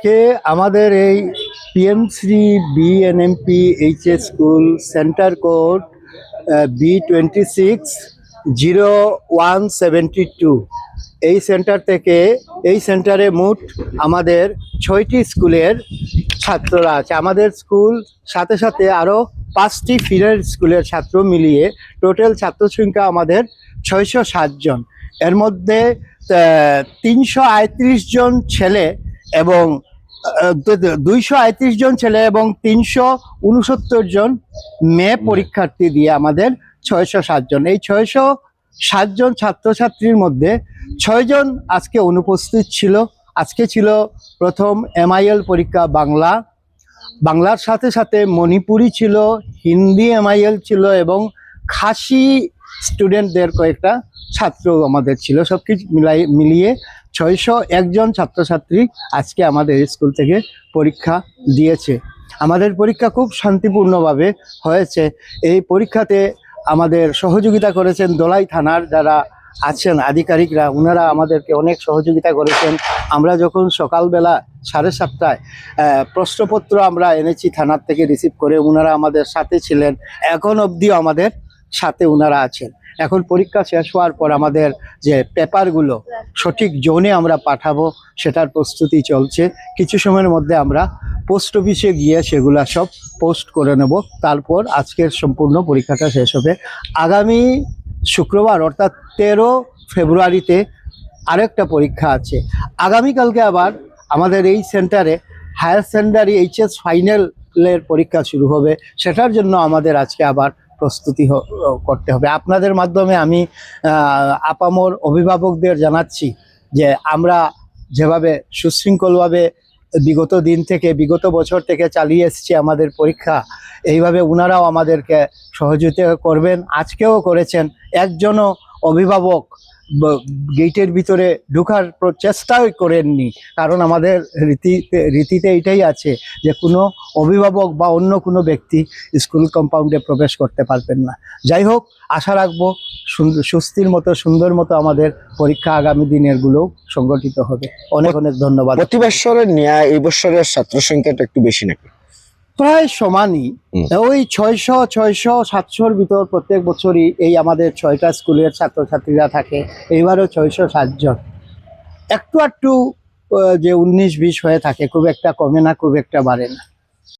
আজকে আমাদের এই পিএমশ্রী BNMP HS school centre code B260172 এই সেন্টার থেকে এই সেন্টারে মোট আমাদের 6টি স্কুলের ছাত্ররা আছে। আমাদের স্কুল সাথে সাথে আরও 5টি ফিডার স্কুলের ছাত্র মিলিয়ে টোটাল ছাত্র সংখ্যা আমাদের 660 জন। এর মধ্যে 338 জন ছেলে এবং 238 জন ছেলে এবং 369 জন মেয়ে পরীক্ষার্থী দিয়ে আমাদের 660 জন। এই 660 জন ছাত্রছাত্রীর মধ্যে 6 জন আজকে অনুপস্থিত ছিল। আজকে ছিল প্রথম MIL পরীক্ষা বাংলার সাথে সাথে মণিপুরি ছিল, হিন্দি MIL ছিল এবং খাসি স্টুডেন্টদের কয়েকটা ছাত্র আমাদের ছিল। সব কিছু মিলিয়ে 601 জন ছাত্রছাত্রী আজকে আমাদের স্কুল থেকে পরীক্ষা দিয়েছে। আমাদের পরীক্ষা খুব শান্তিপূর্ণভাবে হয়েছে। এই পরীক্ষাতে আমাদের সহযোগিতা করেছেন দোলাই থানার যারা আছেন আধিকারিকরা, ওনারা আমাদেরকে অনেক সহযোগিতা করেছেন। আমরা যখন সকালবেলা 7:30টায় প্রশ্নপত্র আমরা এনেছি থানার থেকে রিসিভ করে, ওনারা আমাদের সাথে ছিলেন। এখন অবধিও আমাদের সাথে ওনারা আছেন। এখন পরীক্ষা শেষ হওয়ার পর আমাদের যে পেপারগুলো সঠিক জোনে আমরা পাঠাবো সেটার প্রস্তুতি চলছে। কিছু সময়ের মধ্যে আমরা পোস্ট অফিসে গিয়ে সেগুলা সব পোস্ট করে নেব। তারপর আজকের সম্পূর্ণ পরীক্ষাটা শেষ হবে। আগামী শুক্রবার অর্থাৎ 13 ফেব্রুয়ারিতে আরেকটা পরীক্ষা আছে। আগামীকালকে আবার আমাদের এই সেন্টারে হায়ার সেকেন্ডারি HS ফাইনালের পরীক্ষা শুরু হবে। সেটার জন্য আমাদের আজকে আবার প্রস্তুতি করতে হবে। আপনাদের মাধ্যমে আমি আপামর অভিভাবকদের জানাচ্ছি যে আমরা যেভাবে সুশৃঙ্খলভাবে বিগত বছর থেকে চালিয়ে এসেছি আমাদের পরীক্ষা, এইভাবে ওনারাও আমাদেরকে সহযোগিতা করবেন। আজকেও করেছেন। একজনও অভিভাবক গেটের ভিতরে ঢোকার চেষ্টাই করেননি, কারণ আমাদের রীতিতে এটাই আছে যে কোনো অভিভাবক বা অন্য কোনো ব্যক্তি স্কুল কম্পাউন্ডে প্রবেশ করতে পারবেন না। যাই হোক, আশা রাখবো সুস্থির মতো সুন্দর মতো আমাদের পরীক্ষা আগামী দিনেরগুলো সংগঠিত হবে। অনেক অনেক ধন্যবাদ। প্রতি বছরের ন্যায় এই বছরের ছাত্র সংখ্যাটা একটু বেশি নাকি? প্রায় সমানই, ওই 600-700-র ভিতর প্রত্যেক বছরই এই আমাদের 6টা স্কুলের ছাত্রছাত্রীরা থাকে। এইবারও 660 জন। একটু যে 19-20 হয়ে থাকে, খুব একটা কমে না, খুব একটা বাড়ে না।